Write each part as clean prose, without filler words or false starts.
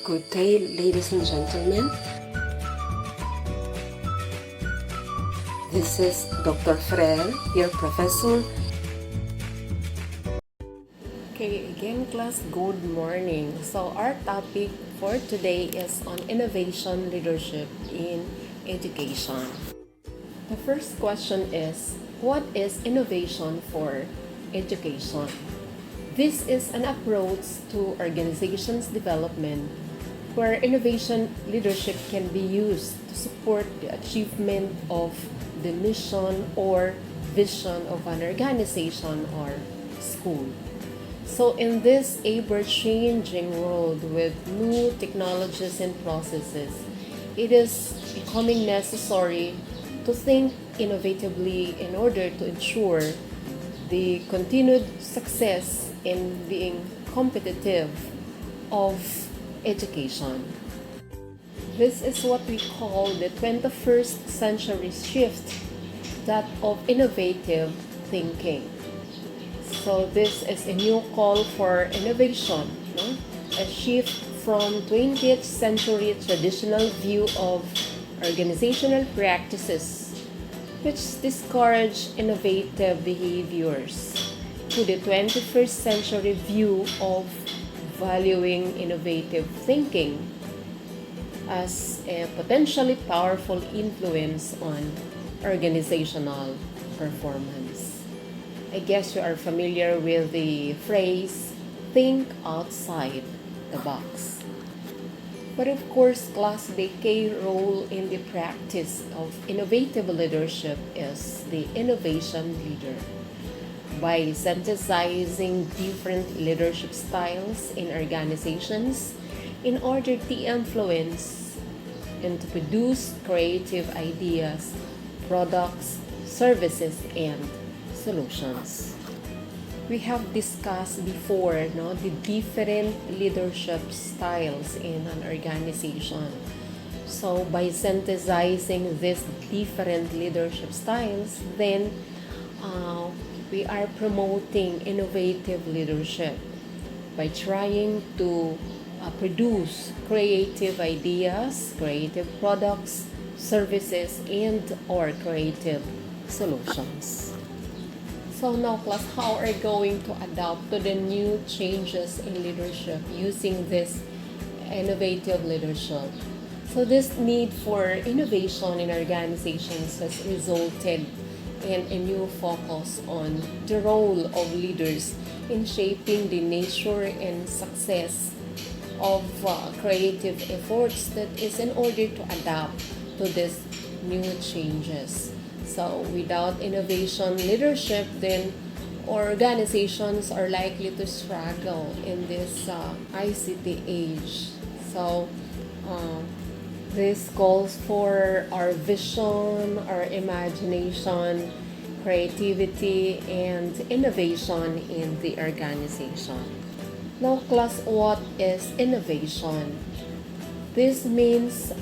Good day, ladies and gentlemen. This is Dr. Frel, your professor. Okay, again class, good morning. So our topic for today is on innovation leadership in education. The first question is, what is innovation for education? This is an approach to organizations development where innovation leadership can be used to support the achievement of the mission or vision of an organization or school. So in this ever-changing world with new technologies and processes, it is becoming necessary to think innovatively in order to ensure the continued success in being competitive of education. This is what we call the 21st century shift, that of innovative thinking. So this is a new call for innovation, no? A shift from 20th century traditional view of organizational practices which discourage innovative behaviors to the 21st century view of valuing innovative thinking as a potentially powerful influence on organizational performance. I guess you are familiar with the phrase, think outside the box. But of course, class, the key role in the practice of innovative leadership is the innovation leader. By synthesizing different leadership styles in organizations in order to influence and to produce creative ideas, products, services, and solutions. We have discussed before, no, the different leadership styles in an organization. So by synthesizing these different leadership styles, then we are promoting innovative leadership by trying to produce creative ideas, creative products, services, and or creative solutions. So now class, how are you going to adapt to the new changes in leadership using this innovative leadership? So this need for innovation in organizations has resulted in a new focus on the role of leaders in shaping the nature and success of creative efforts that is in order to adapt to these new changes. So without innovation leadership, then organizations are likely to struggle in this ICT age. So this calls for our vision, our imagination, creativity, and innovation in the organization. Now class, what is innovation? This means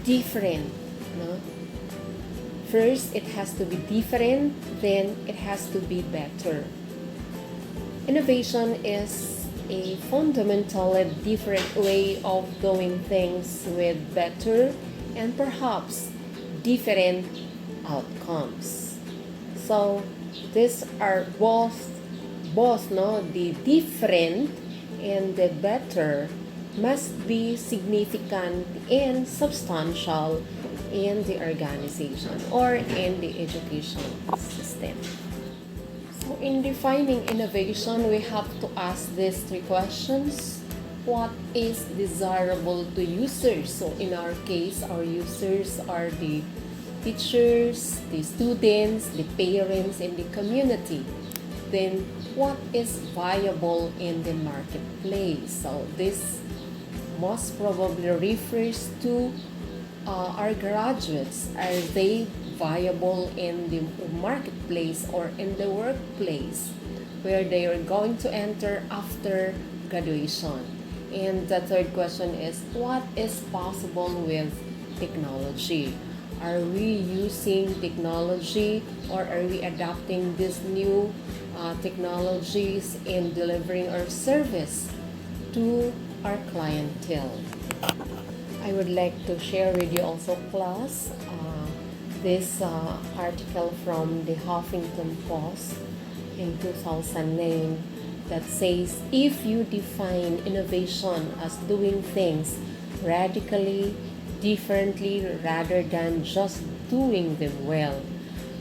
different. No? First, it has to be different, then it has to be better. Innovation is a fundamentally different way of doing things with better and perhaps different outcomes. So these are both no, the different and the better must be significant and substantial in the organization or in the education system. So in defining innovation, we have to ask these three questions. What is desirable to users? So in our case, our users are the teachers, the students, the parents, and the community. Then what is viable in the marketplace? So this most probably refers to our graduates. Are they viable in the marketplace or in the workplace where they are going to enter after graduation? And the third question is, what is possible with technology? Are we using technology or are we adapting these new technologies in delivering our service to our clientele. I would like to share with you also, class, this article from the Huffington Post in 2009 that says, if you define innovation as doing things radically differently rather than just doing them well,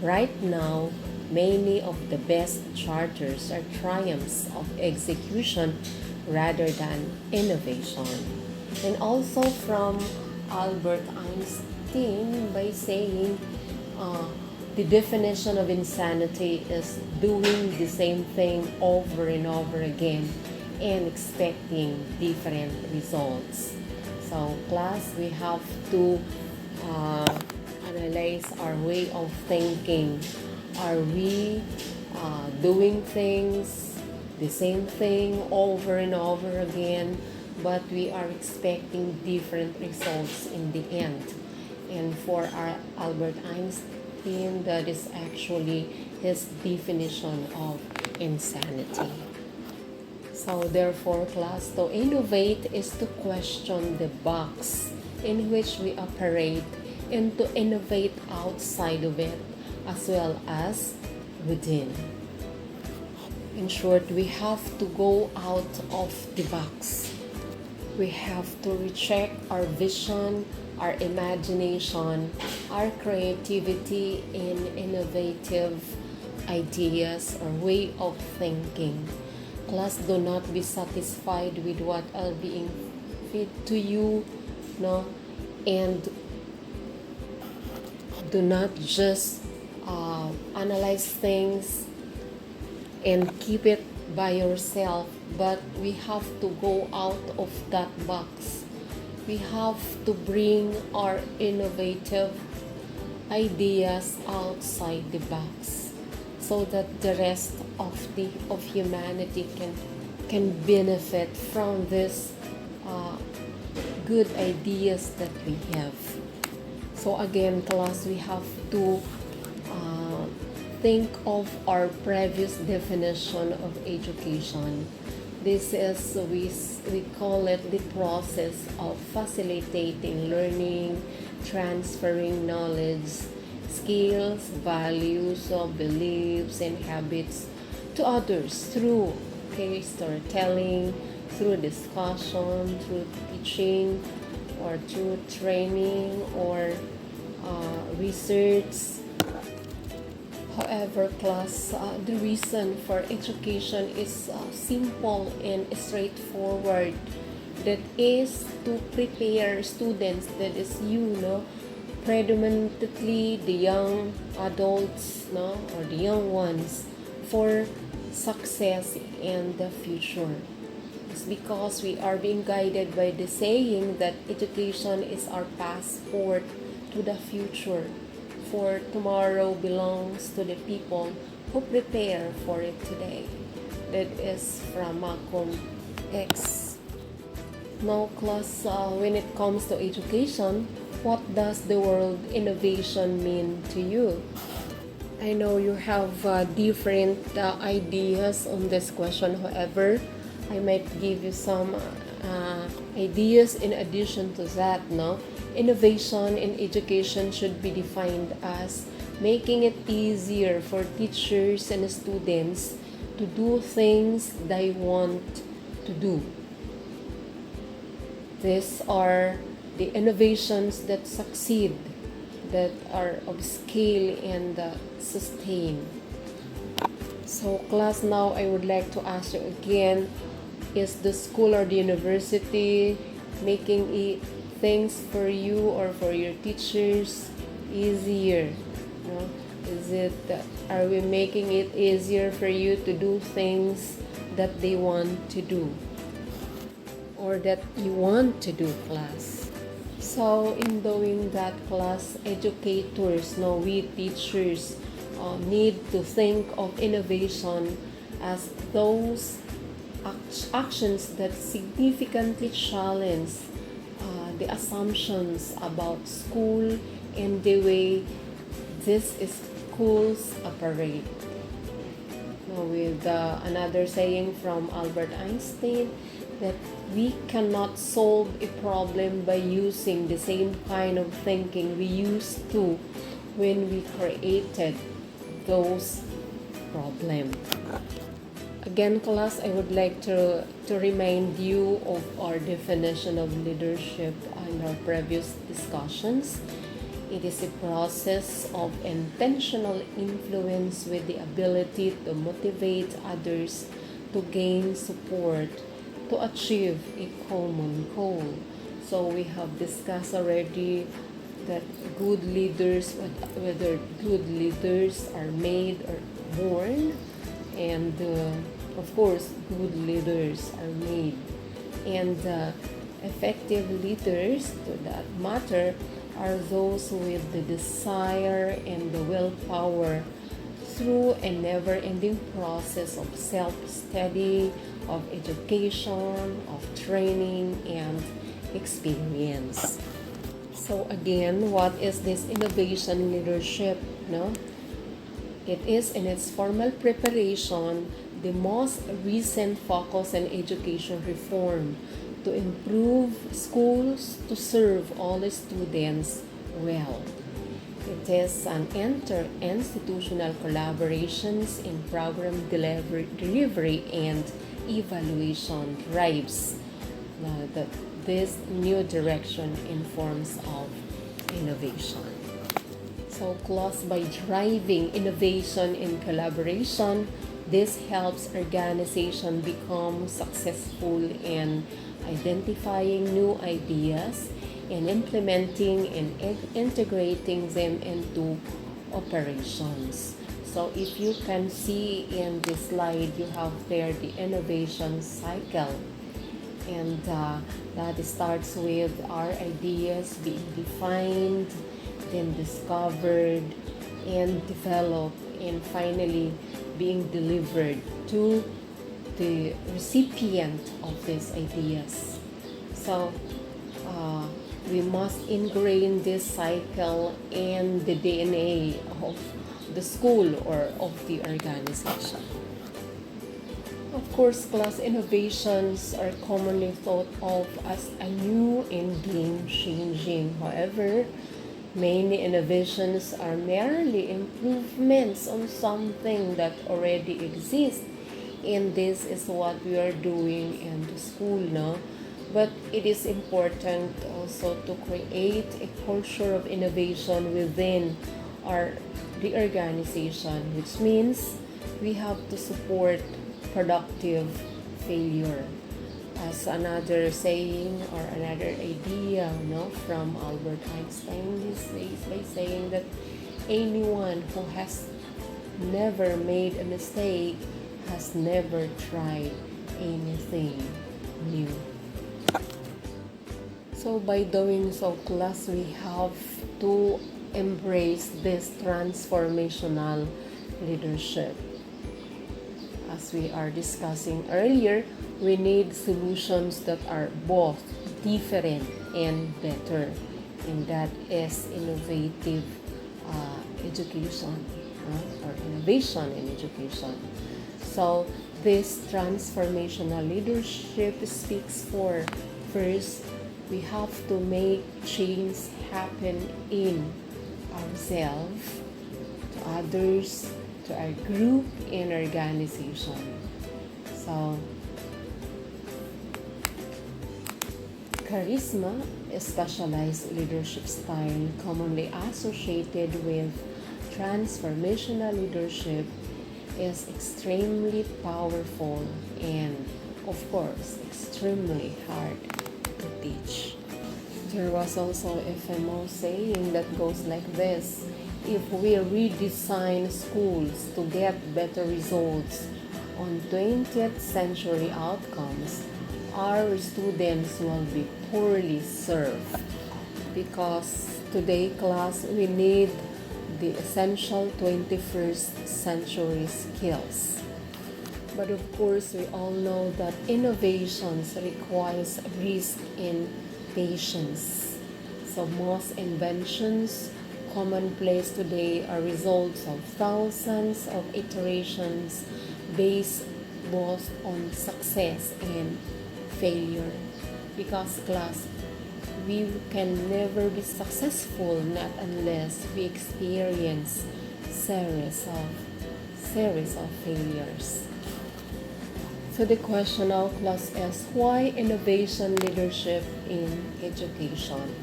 right now many of the best charters are triumphs of execution rather than innovation. And also from Albert Einstein by saying, the definition of insanity is doing the same thing over and over again and expecting different results. So class, we have to analyze our way of thinking. Are we doing things, the same thing over and over again, but we are expecting different results in the end? And for our Albert Einstein, that is actually his definition of insanity. So therefore, class, to innovate is to question the box in which we operate and to innovate outside of it as well as within. In short, we have to go out of the box. We have to recheck our vision, our imagination, our creativity in innovative ideas or way of thinking. Class, do not be satisfied with what are being fed to you, no, and do not just analyze things and keep it by yourself, but we have to go out of that box. We have to bring our innovative ideas outside the box so that the rest of humanity can benefit from this good ideas that we have. So again, class, we have to think of our previous definition of education. This is, we call it the process of facilitating learning, transferring knowledge, skills, values, beliefs, and habits to others through storytelling, through discussion, through teaching, or through training or research. However, class, the reason for education is simple and straightforward. That is to prepare students, that is predominantly the young adults, or the young ones, for success in the future. It's because we are being guided by the saying that education is our passport to the future. For tomorrow belongs to the people who prepare for it today. That is from Malcolm X. Now, class, when it comes to education, what does the word innovation mean to you? I know you have different ideas on this question. However, I might give you some ideas in addition to that. Innovation in education should be defined as making it easier for teachers and students to do things they want to do. These are the innovations that succeed, that are of scale and sustain. So class, now I would like to ask you again, is the school or the university making things for you or for your teachers easier? Are we making it easier for you to do things that they want to do or that you want to do, class? So in doing that, class, educators, we teachers need to think of innovation as those actions that significantly challenge the assumptions about school and the way these schools operate. With another saying from Albert Einstein, that we cannot solve a problem by using the same kind of thinking we used to when we created those problems. Again, class, I would like to remind you of our definition of leadership in our previous discussions. It is a process of intentional influence with the ability to motivate others to gain support to achieve a common goal. So we have discussed already that good leaders, whether good leaders are made or born, and of course, good leaders are made. And effective leaders, to that matter, are those with the desire and the willpower through a never-ending process of self-study, of education, of training, and experience. So again, what is this innovation leadership? No? It is in its formal preparation the most recent focus on education reform to improve schools to serve all students well. It is an inter-institutional collaborations in program delivery and evaluation drives that this new direction in forms of innovation. So, class, by driving innovation in collaboration, this helps organization become successful in identifying new ideas and implementing and integrating them into operations. So if you can see in this slide, you have there the innovation cycle. And that starts with our ideas being defined, then discovered, and developed, and finally being delivered to the recipient of these ideas. So we must ingrain this cycle in the DNA of the school or of the organization. Of course, class, innovations are commonly thought of as a new and game-changing. However, many innovations are merely improvements on something that already exists. And this is what we are doing in the school now. But it is important also to create a culture of innovation within the organization, which means we have to support productive failure. As another saying or another idea from Albert Einstein, he says by saying that anyone who has never made a mistake has never tried anything new. So by doing so, class, we have to embrace this transformational leadership. As we are discussing earlier, we need solutions that are both different and better, and that is innovative education or innovation in education. So this transformational leadership speaks for, first, we have to make change happen in ourselves, to others, to our group and organization. So, charisma, a specialized leadership style commonly associated with transformational leadership, is extremely powerful and, of course, extremely hard to teach. There was also a famous saying that goes like this: if we redesign schools to get better results on 20th century outcomes, our students will be poorly served. Because today, class, we need the essential 21st century skills. But of course, we all know that innovations requires risk and patience. So most inventions commonplace today are results of thousands of iterations based both on success and failure. Because class, we can never be successful not unless we experience series of failures. So the question now, class, is why innovation leadership in education?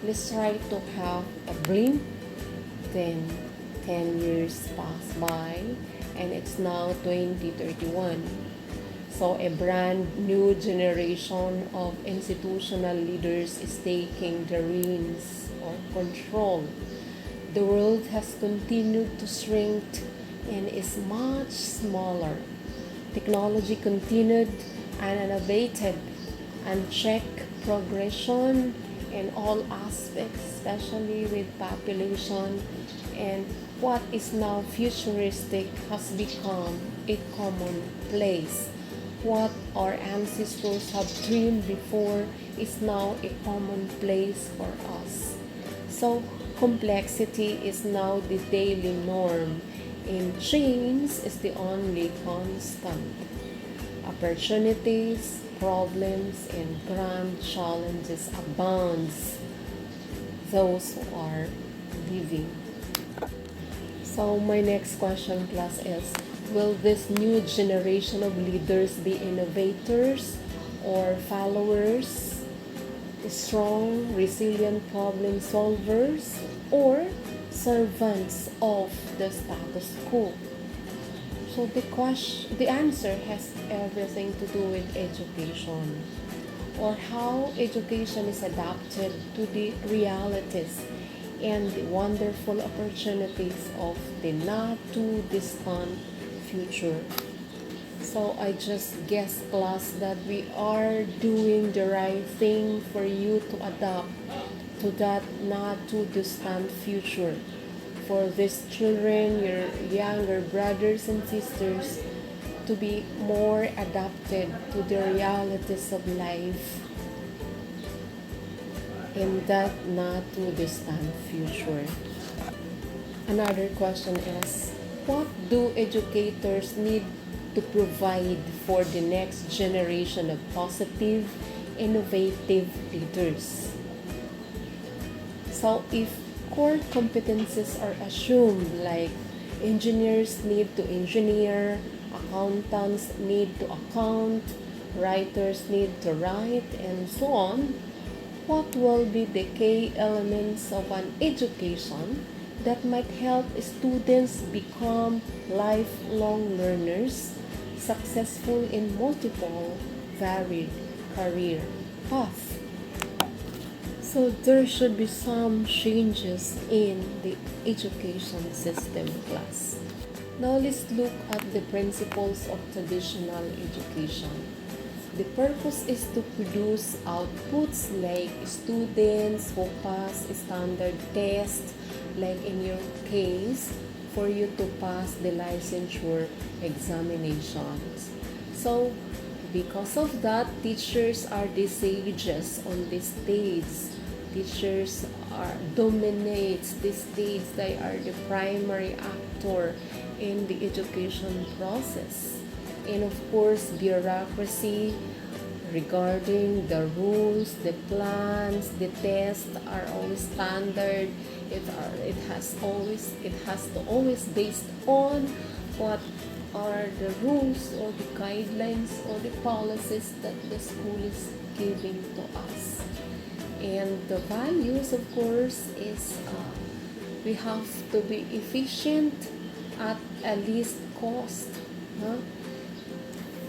Let's try to have a blink. Then 10 years pass by and it's now 2031. So a brand new generation of institutional leaders is taking the reins or control. The world has continued to shrink and is much smaller. Technology continued uninnovated, unchecked progression in all aspects, especially with population, and what is now futuristic has become a commonplace. What our ancestors have dreamed before is now a commonplace for us. So complexity is now the daily norm, and change is the only constant. Opportunities, problems, and grand challenges abounds those who are living. So my next question, class, is will this new generation of leaders be innovators or followers, strong, resilient problem solvers, or servants of the status quo? So the answer has everything to do with education, or how education is adapted to the realities and the wonderful opportunities of the not too distant future. So I just guess, class, that we are doing the right thing for you to adapt to that not too distant future. For these children, your younger brothers and sisters, to be more adapted to the realities of life in that not too distant future. Another question is, what do educators need to provide for the next generation of positive, innovative leaders? So if core competencies are assumed, like engineers need to engineer, accountants need to account, writers need to write, and so on, what will be the key elements of an education that might help students become lifelong learners, successful in multiple, varied career paths? So there should be some changes in the education system, class. Now let's look at the principles of traditional education. The purpose is to produce outputs like students who pass standard tests, like in your case, for you to pass the licensure examinations. So because of that, teachers are the sages on the stage. Teachers dominates the stage. They are the primary actor in the education process. And of course, bureaucracy regarding the rules, the plans, the tests are always standard. It has to always based on what are the rules or the guidelines or the policies that the school is giving to us. And the values, of course, is we have to be efficient at a least cost.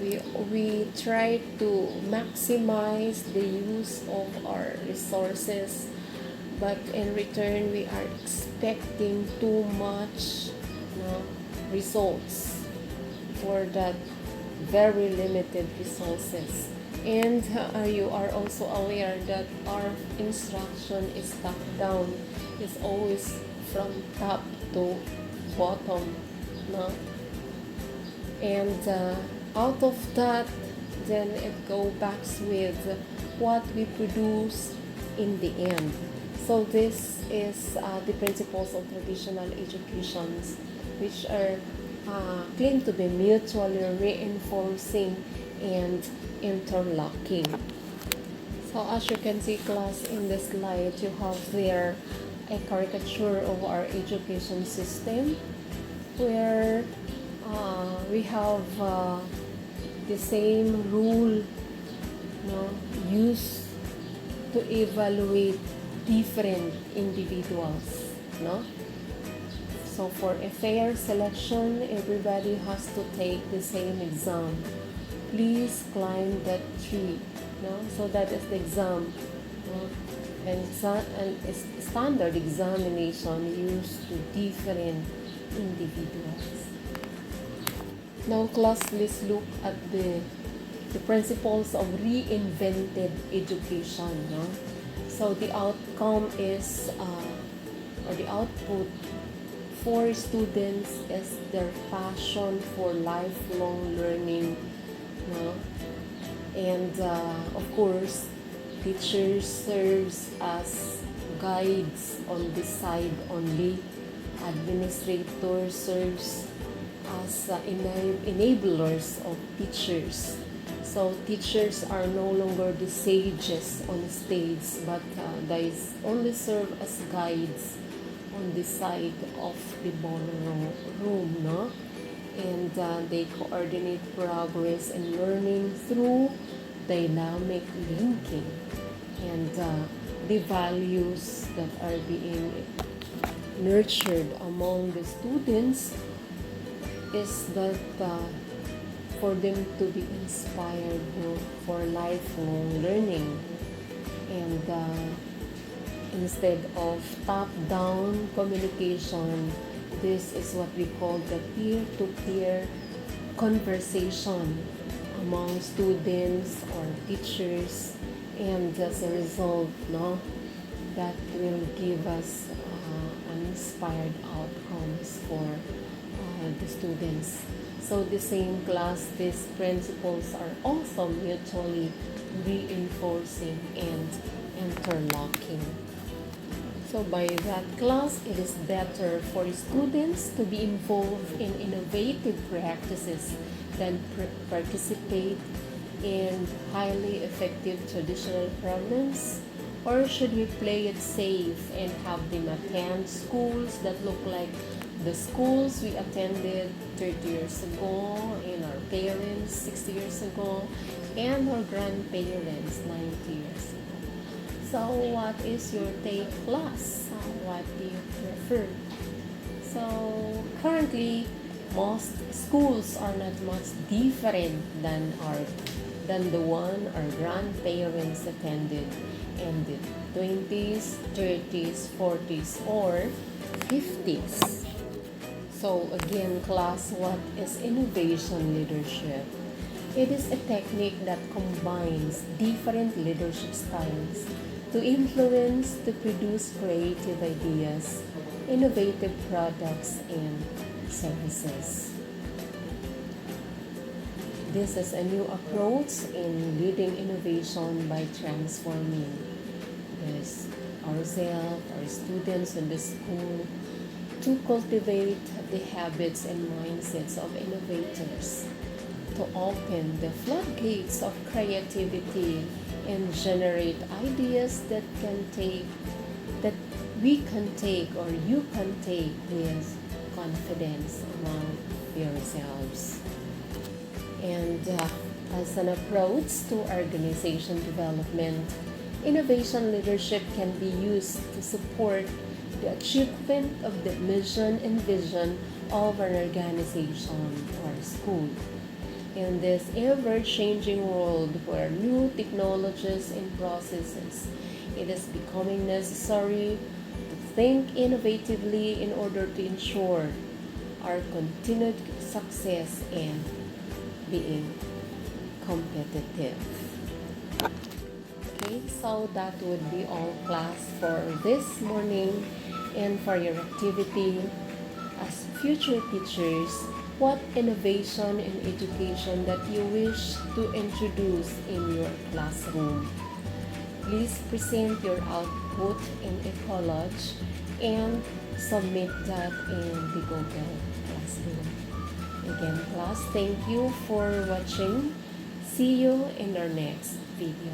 We try to maximize the use of our resources, but in return we are expecting too much results for that very limited resources. And you are also aware that our instruction is top down, is always from top to bottom, no? And out of that, then it go back with what we produce in the end. So this is the principles of traditional educations, which are claimed to be mutually reinforcing and interlocking. So as you can see, class, in the slide, you have there a caricature of our education system where we have the same rule, used to evaluate different individuals. So for a fair selection, everybody has to take the same exam. Please climb that tree. So that is the exam. And standard examination used to different individuals. Now class, let's look at the principles of reinvented education. So the outcome is, or the output for students is their passion for lifelong learning. And of course, teachers serves as guides on this side only. Administrators serves as enablers of teachers. So teachers are no longer the sages on stage, but they only serve as guides on the side of the ballroom, and they coordinate progress and learning through dynamic linking. And the values that are being nurtured among the students is that for them to be inspired for lifelong learning, and instead of top-down communication, this is what we call the peer-to-peer conversation among students or teachers, and as a result, that will give us inspired outcomes for the students. So the same class, these principles are also mutually reinforcing and interlocking. So by that class, it is better for students to be involved in innovative practices than participate in highly effective traditional programs? Or should we play it safe and have them attend schools that look like the schools we attended 30 years ago, and our parents 60 years ago, and our grandparents 90 years ago? So what is your take, class? What do you prefer? So currently, most schools are not much different than the one our grandparents attended in the 20s, 30s, 40s, or 50s. So again, class, what is innovation leadership? It is a technique that combines different leadership styles to influence, to produce creative ideas, innovative products, and services. This is a new approach in leading innovation by transforming ourselves, our students in the school, to cultivate the habits and mindsets of innovators, to open the floodgates of creativity and generate ideas that we can take, or you can take, with confidence among yourselves. And as an approach to organization development, innovation leadership can be used to support the achievement of the mission and vision of an organization or school. In this ever-changing world where new technologies and processes, it is becoming necessary to think innovatively in order to ensure our continued success and being competitive. Okay, so that would be all, class, for this morning. And for your activity, as future teachers, what innovation in education that you wish to introduce in your classroom? Please present your output in a collage and submit that in the Google Classroom. Again, class, thank you for watching. See you in our next video.